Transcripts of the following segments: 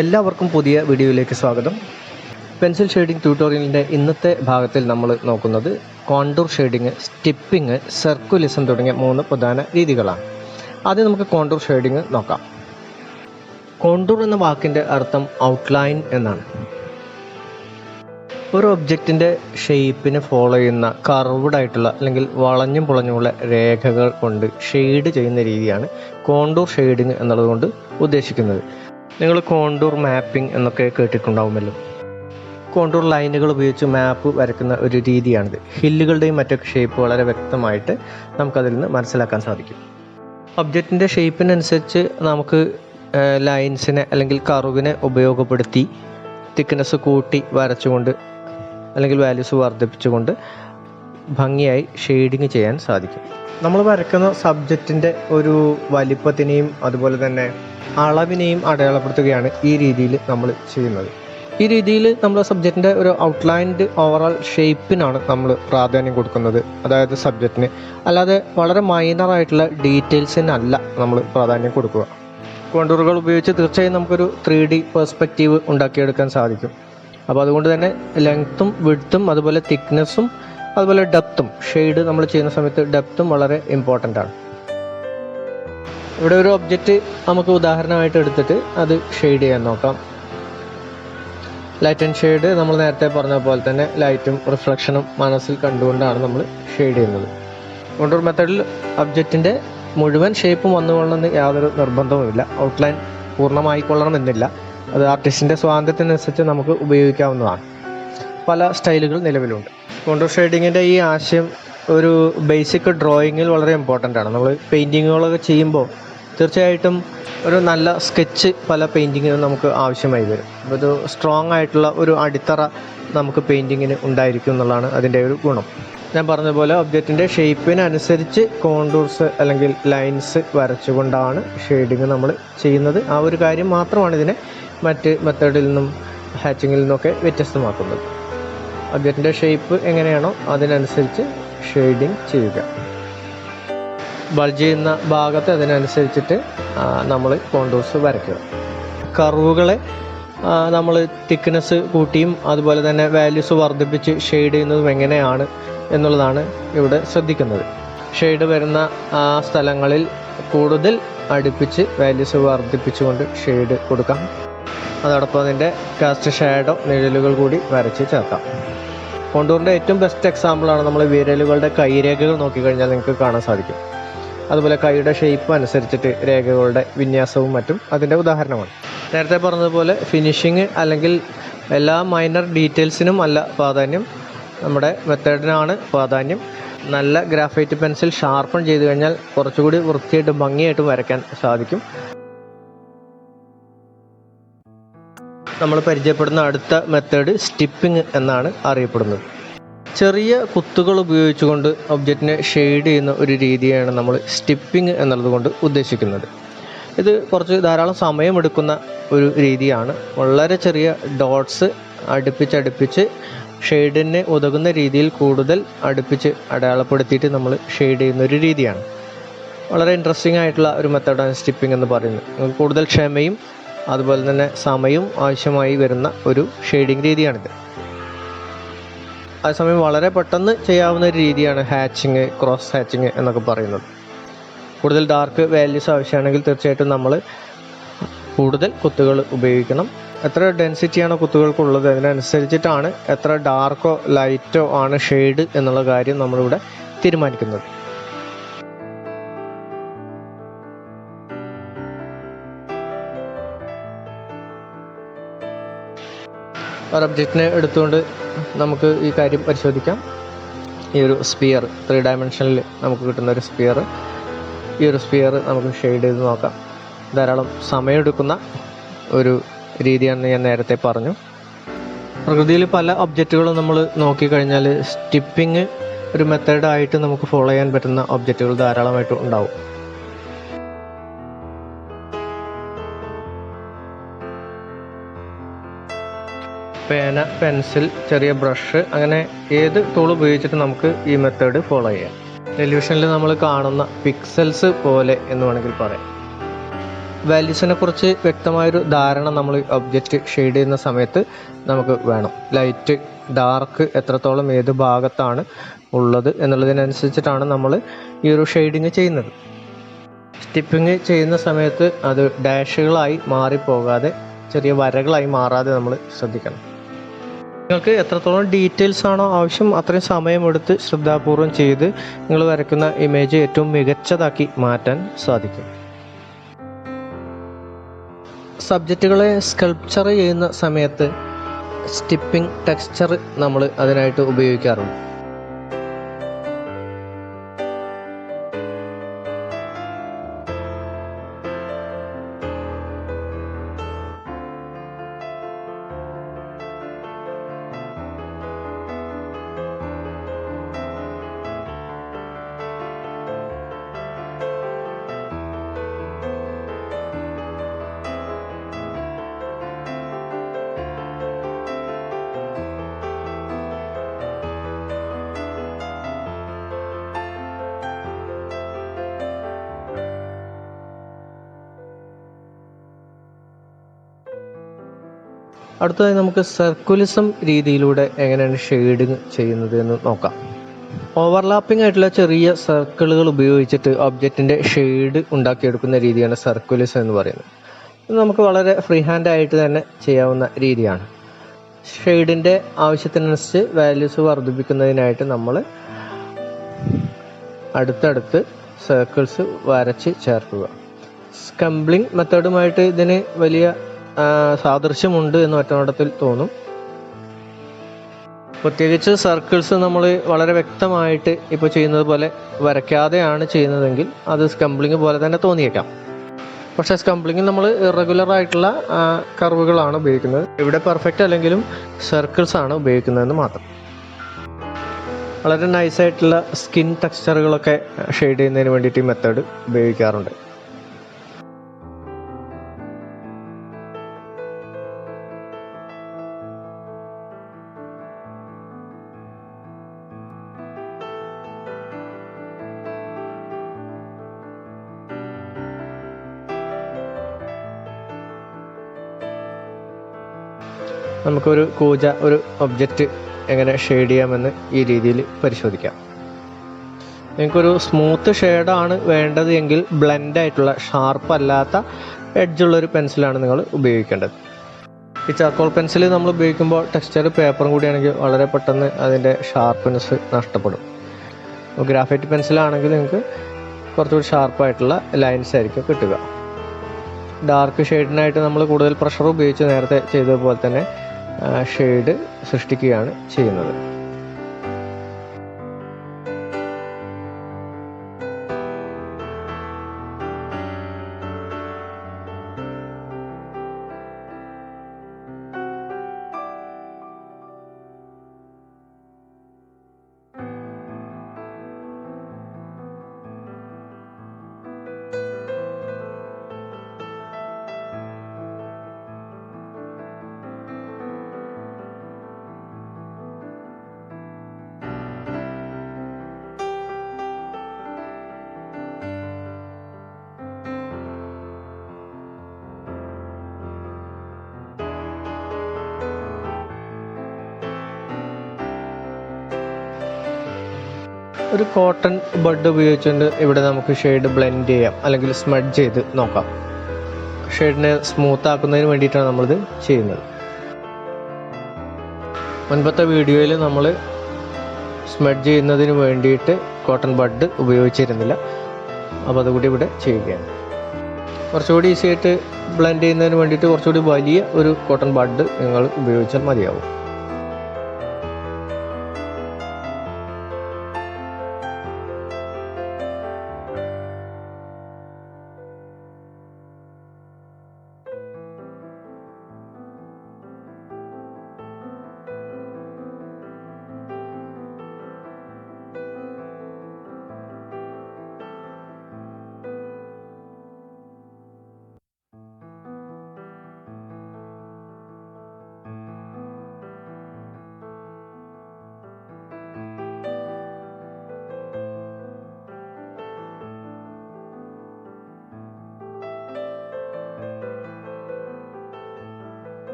എല്ലാവർക്കും പുതിയ വീഡിയോയിലേക്ക് സ്വാഗതം. പെൻസിൽ ഷെയ്ഡിംഗ് ട്യൂട്ടോറിയലിൻ്റെ ഇന്നത്തെ ഭാഗത്തിൽ നമ്മൾ നോക്കുന്നത് കോണ്ടൂർ ഷെയ്ഡിങ്, സ്റ്റിപ്പിങ്, സർക്കുലിസം തുടങ്ങിയ 3 പ്രധാന രീതികളാണ്. ആദ്യം നമുക്ക് കോണ്ടൂർ ഷെയ്ഡിങ് നോക്കാം. കോണ്ടൂർ എന്ന വാക്കിൻ്റെ അർത്ഥം ഔട്ട്ലൈൻ എന്നാണ്. ഒരു ഒബ്ജക്റ്റിൻ്റെ ഷേപ്പിനെ ഫോളോ ചെയ്യുന്ന കർവ്ഡ് ആയിട്ടുള്ള അല്ലെങ്കിൽ വളഞ്ഞും പുളഞ്ഞുമുള്ള രേഖകൾ കൊണ്ട് ഷെയ്ഡ് ചെയ്യുന്ന രീതിയാണ് കോണ്ടൂർ ഷെയ്ഡിങ് എന്നുള്ളതുകൊണ്ട് ഉദ്ദേശിക്കുന്നത്. നിങ്ങൾ കോണ്ടൂർ മാപ്പിംഗ് എന്നൊക്കെ കേട്ടിട്ടുണ്ടാവുമല്ലോ. കോണ്ടൂർ ലൈനുകൾ ഉപയോഗിച്ച് മാപ്പ് വരയ്ക്കുന്ന ഒരു രീതിയാണിത്. ഹില്ലുകളുടെയും മറ്റൊക്കെ ഷേപ്പ് വളരെ വ്യക്തമായിട്ട് നമുക്കതിൽ നിന്ന് മനസ്സിലാക്കാൻ സാധിക്കും. ഒബ്ജക്റ്റിൻ്റെ ഷേപ്പിനനുസരിച്ച് നമുക്ക് ലൈൻസിനെ അല്ലെങ്കിൽ കർവിനെ ഉപയോഗപ്പെടുത്തി തിക്നെസ് കൂട്ടി വരച്ചുകൊണ്ട് അല്ലെങ്കിൽ വാല്യൂസ് വർദ്ധിപ്പിച്ചുകൊണ്ട് ഭംഗിയായി ഷെയ്ഡിങ് ചെയ്യാൻ സാധിക്കും. നമ്മൾ വരയ്ക്കുന്ന സബ്ജക്റ്റിൻ്റെ ഒരു വലിപ്പത്തിനെയും അതുപോലെ തന്നെ അളവിനെയും അടയാളപ്പെടുത്തുകയാണ് ഈ രീതിയിൽ നമ്മൾ ചെയ്യുന്നത്. ഈ രീതിയിൽ നമ്മൾ സബ്ജക്റ്റിൻ്റെ ഒരു ഔട്ട്ലൈൻഡ് ഓവറോൾ ഷേപ്പിനാണ് നമ്മൾ പ്രാധാന്യം കൊടുക്കുന്നത്, അതായത് സബ്ജക്റ്റിന്. അല്ലാതെ വളരെ മൈനറായിട്ടുള്ള ഡീറ്റെയിൽസിനല്ല നമ്മൾ പ്രാധാന്യം കൊടുക്കുക. കോണ്ടൂറുകൾ ഉപയോഗിച്ച് തീർച്ചയായും നമുക്കൊരു 3D പെർസ്പെക്റ്റീവ് ഉണ്ടാക്കിയെടുക്കാൻ സാധിക്കും. അപ്പോൾ അതുകൊണ്ട് തന്നെ ലെങ്ത്തും വിഡ്ത്തും അതുപോലെ തിക്നെസ്സും അതുപോലെ ഡെപ്തും, ഷെയ്ഡ് നമ്മൾ ചെയ്യുന്ന സമയത്ത് ഡെപ്തും വളരെ ഇമ്പോർട്ടൻ്റ് ആണ്. ഇവിടെ ഒരു ഒബ്ജക്റ്റ് നമുക്ക് ഉദാഹരണമായിട്ട് എടുത്തിട്ട് അത് ഷെയ്ഡ് ചെയ്യാൻ നോക്കാം. ലൈറ്റ് ആൻഡ് ഷെയ്ഡ് നമ്മൾ നേരത്തെ പറഞ്ഞ പോലെ തന്നെ ലൈറ്റും റിഫ്ലക്ഷനും മനസ്സിൽ കണ്ടുകൊണ്ടാണ് നമ്മൾ ഷെയ്ഡ് ചെയ്യുന്നത്. കോണ്ടൂർ മെത്തേഡിൽ ഒബ്ജക്റ്റിൻ്റെ മുഴുവൻ ഷേപ്പും വന്നുകൊള്ളണമെന്ന് യാതൊരു നിർബന്ധവുമില്ല. ഔട്ട്ലൈൻ പൂർണ്ണമായി കൊള്ളണമെന്നില്ല. അത് ആർട്ടിസ്റ്റിൻ്റെ സ്വാതന്ത്ര്യത്തിനനുസരിച്ച് നമുക്ക് ഉപയോഗിക്കാവുന്നതാണ്. പല സ്റ്റൈലുകൾ നിലവിലുണ്ട്. കോണ്ടൂർ ഷെയ്ഡിങ്ങിൻ്റെ ഈ ആശയം ഒരു ബേസിക് ഡ്രോയിങ്ങിൽ വളരെ ഇമ്പോർട്ടൻ്റ് ആണ്. നമ്മൾ പെയിൻറ്റിങ്ങുകളൊക്കെ ചെയ്യുമ്പോൾ തീർച്ചയായിട്ടും ഒരു നല്ല സ്കെച്ച് പല പെയിൻറ്റിങ്ങിനും നമുക്ക് ആവശ്യമായി വരും. അപ്പോൾ ഒരു സ്ട്രോങ് ആയിട്ടുള്ള ഒരു അടിത്തറ നമുക്ക് പെയിൻറ്റിങ്ങിന് ഉണ്ടായിരിക്കും എന്നുള്ളതാണ് അതിൻ്റെ ഒരു ഗുണം. ഞാൻ പറഞ്ഞതുപോലെ ഒബ്ജക്റ്റിൻ്റെ ഷേപ്പിനനുസരിച്ച് കോണ്ടൂർസ് അല്ലെങ്കിൽ ലൈൻസ് വരച്ചുകൊണ്ടാണ് ഷെയ്ഡിങ് നമ്മൾ ചെയ്യുന്നത്. ആ ഒരു കാര്യം മാത്രമാണ് ഇതിനെ മറ്റ് മെത്തേഡിൽ നിന്നും ഹാച്ചിങ്ങിൽ നിന്നൊക്കെ വ്യത്യസ്തമാക്കുന്നത്. ഒബ്ജക്റ്റിൻ്റെ ഷേപ്പ് എങ്ങനെയാണോ അതിനനുസരിച്ച് ഷെയ്ഡിങ് ചെയ്യുക. ബൾജ് ചെയ്യുന്ന ഭാഗത്ത് അതിനനുസരിച്ചിട്ട് നമ്മൾ കോണ്ടൂർസ് വരയ്ക്കുക. കർവുകളെ നമ്മൾ തിക്നെസ് കൂട്ടിയും അതുപോലെ തന്നെ വാല്യൂസ് വർദ്ധിപ്പിച്ച് ഷെയ്ഡ് ചെയ്യുന്നതും എങ്ങനെയാണ് എന്നുള്ളതാണ് ഇവിടെ ശ്രദ്ധിക്കുന്നത്. ഷെയ്ഡ് വരുന്ന ആ സ്ഥലങ്ങളിൽ കൂടുതൽ അടുപ്പിച്ച് വാല്യൂസ് വർദ്ധിപ്പിച്ചുകൊണ്ട് ഷെയ്ഡ് കൊടുക്കാം. അതോടൊപ്പം അതിൻ്റെ കാസ്റ്റ് ഷാഡോ നിഴലുകൾ കൂടി വരച്ച് ചേർക്കാം. കോണ്ടൂറിൻ്റെ ഏറ്റവും ബെസ്റ്റ് എക്സാമ്പിളാണ് നമ്മൾ വിരലുകളുടെ കൈരേഖകൾ നോക്കിക്കഴിഞ്ഞാൽ നിങ്ങൾക്ക് കാണാൻ സാധിക്കും. അതുപോലെ കൈയുടെ ഷേപ്പ് അനുസരിച്ചിട്ട് രേഖകളുടെ വിന്യാസവും മറ്റും അതിൻ്റെ ഉദാഹരണമാണ്. നേരത്തെ പറഞ്ഞതുപോലെ ഫിനിഷിങ് അല്ലെങ്കിൽ എല്ലാ മൈനർ ഡീറ്റെയിൽസിനും അല്ല പ്രാധാന്യം, നമ്മുടെ മെത്തേഡിനാണ് പ്രാധാന്യം. നല്ല ഗ്രാഫൈറ്റ് പെൻസിൽ ഷാർപ്പൺ ചെയ്ത് കഴിഞ്ഞാൽ കുറച്ചുകൂടി വൃത്തിയായിട്ട് ഭംഗിയായിട്ട് വരയ്ക്കാൻ സാധിക്കും. നമ്മൾ പരിചയപ്പെടുന്ന അടുത്ത മെത്തേഡ് സ്റ്റിപ്പിംഗ് എന്നാണ് അറിയപ്പെടുന്നത്. ചെറിയ കുത്തുകൾ ഉപയോഗിച്ചുകൊണ്ട് ഒബ്ജക്റ്റിനെ ഷെയ്ഡ് ചെയ്യുന്ന ഒരു രീതിയാണ് നമ്മൾ സ്റ്റിപ്പിംഗ് എന്നുള്ളത് കൊണ്ട് ഉദ്ദേശിക്കുന്നത്. ഇത് ധാരാളം സമയമെടുക്കുന്ന ഒരു രീതിയാണ്. വളരെ ചെറിയ ഡോട്ട്സ് അടുപ്പിച്ച് ഷെയ്ഡിനെ ഉതകുന്ന രീതിയിൽ കൂടുതൽ അടുപ്പിച്ച് അടയാളപ്പെടുത്തിയിട്ട് നമ്മൾ ഷെയ്ഡ് ചെയ്യുന്ന ഒരു രീതിയാണ്. വളരെ ഇൻട്രസ്റ്റിംഗ് ആയിട്ടുള്ള ഒരു മെത്തേഡാണ് സ്റ്റിപ്പിംഗ് എന്ന് പറയുന്നത്. കൂടുതൽ ക്ഷമയും അതുപോലെ തന്നെ സമയവും ആവശ്യമായി വരുന്ന ഒരു ഷെയ്ഡിങ് രീതിയാണിത്. അതേസമയം വളരെ പെട്ടെന്ന് ചെയ്യാവുന്ന ഒരു രീതിയാണ് ഹാച്ചിങ്, ക്രോസ് ഹാച്ചിങ് എന്നൊക്കെ പറയുന്നത്. കൂടുതൽ ഡാർക്ക് വാല്യൂസ് ആവശ്യമാണെങ്കിൽ തീർച്ചയായിട്ടും നമ്മൾ കൂടുതൽ കുത്തുകൾ ഉപയോഗിക്കണം. എത്ര ഡെൻസിറ്റിയാണോ കുത്തുകൾക്കുള്ളത് അതിനനുസരിച്ചിട്ടാണ് എത്ര ഡാർക്കോ ലൈറ്റോ ആണ് ഷെയ്ഡ് എന്നുള്ള കാര്യം നമ്മളിവിടെ തീരുമാനിക്കുന്നത്. ഒരു ഒബ്ജക്റ്റിനെ എടുത്തുകൊണ്ട് നമുക്ക് ഈ കാര്യം പരിശോധിക്കാം. ഈ ഒരു സ്പിയർ 3 ഡയമെൻഷനിൽ നമുക്ക് കിട്ടുന്ന ഒരു സ്പിയർ, ഈ ഒരു സ്പിയർ നമുക്ക് ഷെയ്ഡ് ചെയ്ത് നോക്കാം. ധാരാളം സമയമെടുക്കുന്ന ഒരു രീതിയാണെന്ന് ഞാൻ നേരത്തെ പറഞ്ഞു. പ്രകൃതിയിൽ പല ഒബ്ജക്റ്റുകളും നമ്മൾ നോക്കിക്കഴിഞ്ഞാൽ സ്റ്റിപ്പിങ് ഒരു മെത്തേഡായിട്ട് നമുക്ക് ഫോളോ ചെയ്യാൻ പറ്റുന്ന ഒബ്ജക്റ്റുകൾ ധാരാളമായിട്ട് ഉണ്ടാവും. പേന, പെൻസിൽ, ചെറിയ ബ്രഷ്, അങ്ങനെ ഏത് ടൂൾ ഉപയോഗിച്ചിട്ട് നമുക്ക് ഈ മെത്തേഡ് ഫോളോ ചെയ്യാം. ടെലിവിഷനിൽ നമ്മൾ കാണുന്ന പിക്സൽസ് പോലെ എന്ന് വേണമെങ്കിൽ പറയാം. വാല്യൂസിനെ കുറിച്ച് വ്യക്തമായൊരു ധാരണ നമ്മൾ ഒബ്ജക്റ്റ് ഷെയ്ഡ് ചെയ്യുന്ന സമയത്ത് നമുക്ക് വേണം. ലൈറ്റ് ഡാർക്ക് എത്രത്തോളം ഏത് ഭാഗത്താണ് ഉള്ളത് എന്നുള്ളതിനനുസരിച്ചിട്ടാണ് നമ്മൾ ഈ ഒരു ഷെയ്ഡിങ് ചെയ്യുന്നത്. സ്റ്റിപ്പിങ് ചെയ്യുന്ന സമയത്ത് അത് ഡാഷുകളായി മാറിപ്പോകാതെ ചെറിയ വരകളായി മാറാതെ നമ്മൾ ശ്രദ്ധിക്കണം. നിങ്ങൾക്ക് എത്രത്തോളം ഡീറ്റെയിൽസ് ആണോ ആവശ്യം അത്രയും സമയമെടുത്ത് ശ്രദ്ധാപൂർവം ചെയ്ത് നിങ്ങൾ വരയ്ക്കുന്ന ഇമേജ് ഏറ്റവും മികച്ചതാക്കി മാറ്റാൻ സാധിക്കും. സബ്ജക്റ്റുകളെ സ്കൾപ്ചർ ചെയ്യുന്ന സമയത്ത് സ്റ്റിപ്പിംഗ് ടെക്സ്ചർ നമ്മൾ അതിനായിട്ട് ഉപയോഗിക്കാറുണ്ട്. അടുത്തതായി നമുക്ക് സർക്കുലിസം രീതിയിലൂടെ എങ്ങനെയാണ് ഷെയ്ഡിങ് ചെയ്യുന്നത് എന്ന് നോക്കാം. ഓവർലാപ്പിംഗ് ആയിട്ടുള്ള ചെറിയ സർക്കിളുകൾ ഉപയോഗിച്ചിട്ട് ഒബ്ജക്റ്റിൻ്റെ ഷെയ്ഡ് ഉണ്ടാക്കിയെടുക്കുന്ന രീതിയാണ് സർക്കുലിസം എന്ന് പറയുന്നത്. ഇത് നമുക്ക് വളരെ ഫ്രീ ഹാൻഡ് ആയിട്ട് തന്നെ ചെയ്യാവുന്ന രീതിയാണ്. ഷെയ്ഡിൻ്റെ ആവശ്യത്തിനനുസരിച്ച് വാല്യൂസ് വർദ്ധിപ്പിക്കുന്നതിനായിട്ട് നമ്മൾ അടുത്തടുത്ത് സർക്കിൾസ് വരച്ച് ചേർക്കുക. സ്കംബ്ലിംഗ് മെത്തേഡുമായിട്ട് ഇതിന് വലിയ സാദൃശ്യമുണ്ട് എന്ന് ഒറ്റനോട്ടത്തിൽ തോന്നും. പ്രത്യേകിച്ച് സർക്കിൾസ് നമ്മൾ വളരെ വ്യക്തമായിട്ട് ഇപ്പോൾ ചെയ്യുന്നത് പോലെ വരയ്ക്കാതെയാണ് ചെയ്യുന്നതെങ്കിൽ അത് സ്കംബ്ലിംഗ് പോലെ തന്നെ തോന്നിയേക്കാം. പക്ഷേ സ്കംബ്ലിങ്ങിൽ നമ്മൾ ഇറഗുലർ ആയിട്ടുള്ള കർവുകളാണ് ഉപയോഗിക്കുന്നത്. ഇവിടെ പെർഫെക്റ്റ് അല്ലെങ്കിലും സർക്കിൾസ് ആണ് ഉപയോഗിക്കുന്നതെന്ന് മാത്രം. വളരെ നൈസായിട്ടുള്ള സ്കിൻ ടെക്സ്ചറുകളൊക്കെ ഷെയ്ഡ് ചെയ്യുന്നതിന് വേണ്ടിയിട്ട് ഈ മെത്തേഡ് ഉപയോഗിക്കാറുണ്ട്. നമുക്കൊരു ഒരു ഒബ്ജക്റ്റ് എങ്ങനെ ഷെയ്ഡ് ചെയ്യാമെന്ന് ഈ രീതിയിൽ പരിശോധിക്കാം. നിങ്ങൾക്കൊരു സ്മൂത്ത് ഷെയ്ഡാണ് വേണ്ടത് എങ്കിൽ ബ്ലെൻഡ് ആയിട്ടുള്ള ഷാർപ്പ് അല്ലാത്ത എഡ്ജുള്ളൊരു പെൻസിലാണ് നിങ്ങൾ ഉപയോഗിക്കേണ്ടത്. ഈ ചാർക്കോൾ പെൻസിൽ നമ്മൾ ഉപയോഗിക്കുമ്പോൾ ടെക്സ്ചർ പേപ്പറും കൂടിയാണെങ്കിൽ വളരെ പെട്ടെന്ന് അതിൻ്റെ ഷാർപ്പ്നെസ് നഷ്ടപ്പെടും. ഗ്രാഫൈറ്റ് പെൻസിലാണെങ്കിൽ നിങ്ങൾക്ക് കുറച്ചുകൂടി ഷാർപ്പായിട്ടുള്ള ലൈൻസ് ആയിരിക്കും കിട്ടുക. ഡാർക്ക് ഷെയ്ഡിനായിട്ട് നമ്മൾ കൂടുതൽ പ്രഷർ ഉപയോഗിച്ച് നേരത്തെ ചെയ്തതുപോലെ തന്നെ ഷെയ്ഡ് സൃഷ്ടിക്കുകയാണ് ചെയ്യുന്നത്. ഒരു കോട്ടൺ ബഡ് ഉപയോഗിച്ചുകൊണ്ട് ഇവിടെ നമുക്ക് ഷെയ്ഡ് ബ്ലെൻഡ് ചെയ്യാം, അല്ലെങ്കിൽ സ്മഡ്ജ് ചെയ്ത് നോക്കാം. ഷെയ്ഡിനെ സ്മൂത്ത് ആക്കുന്നതിന് വേണ്ടിയിട്ടാണ് നമ്മളിത് ചെയ്യുന്നത്. മുൻപത്തെ വീഡിയോയിൽ നമ്മൾ സ്മഡ്ജ് ചെയ്യുന്നതിന് വേണ്ടിയിട്ട് കോട്ടൺ ബഡ് ഉപയോഗിച്ചിരുന്നില്ല, അപ്പോൾ അതുകൂടി ഇവിടെ ചെയ്യുകയാണ്. കുറച്ചുകൂടി ഈസി ആയിട്ട് ബ്ലെൻഡ് ചെയ്യുന്നതിന് വേണ്ടിയിട്ട് കുറച്ചുകൂടി വലിയ ഒരു കോട്ടൺ ബഡ് നിങ്ങൾ ഉപയോഗിച്ചാൽ മതിയാവും.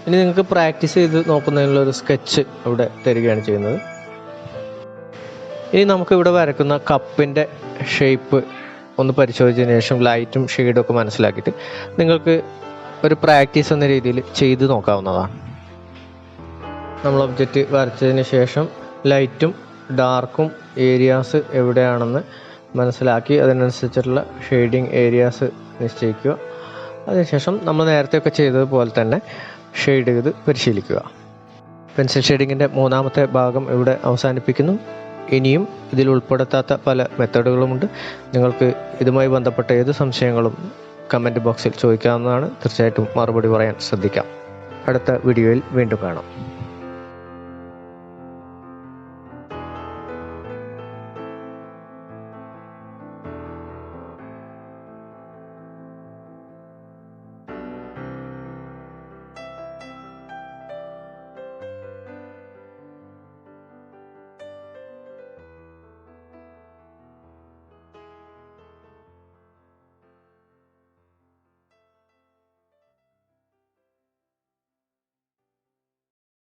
ഇനി നിങ്ങൾക്ക് പ്രാക്ടീസ് ചെയ്ത് നോക്കുന്നതിനുള്ളൊരു സ്കെച്ച് ഇവിടെ തരികയാണ് ചെയ്യുന്നത്. ഇനി നമുക്കിവിടെ വരയ്ക്കുന്ന കപ്പിൻ്റെ ഷേപ്പ് ഒന്ന് പരിശോധിച്ചതിന് ശേഷം ലൈറ്റും ഷെയ്ഡും ഒക്കെ മനസ്സിലാക്കിയിട്ട് നിങ്ങൾക്ക് ഒരു പ്രാക്ടീസ് എന്ന രീതിയിൽ ചെയ്ത് നോക്കാവുന്നതാണ്. നമ്മൾ ഒബ്ജക്റ്റ് വരച്ചതിന് ശേഷം ലൈറ്റും ഡാർക്കും ഏരിയാസ് എവിടെയാണെന്ന് മനസ്സിലാക്കി അതിനനുസരിച്ചിട്ടുള്ള ഷെയ്ഡിങ് ഏരിയാസ് നിശ്ചയിക്കുക. അതിനുശേഷം നമ്മൾ നേരത്തെയൊക്കെ ചെയ്തതുപോലെ തന്നെ ഷെയ്ഡ് ചെയ്ത് പരിശീലിക്കുക. പെൻസിൽ ഷെയ്ഡിങ്ങിൻ്റെ മൂന്നാമത്തെ ഭാഗം ഇവിടെ അവസാനിപ്പിക്കുന്നു. ഇനിയും ഇതിൽ ഉൾപ്പെടുത്താത്ത പല മെത്തേഡുകളുമുണ്ട്. നിങ്ങൾക്ക് ഇതുമായി ബന്ധപ്പെട്ട ഏത് സംശയങ്ങളും കമൻറ്റ് ബോക്സിൽ ചോദിക്കാവുന്നതാണ്. തീർച്ചയായിട്ടും മറുപടി പറയാൻ ശ്രദ്ധിക്കാം. അടുത്ത വീഡിയോയിൽ വീണ്ടും കാണാം.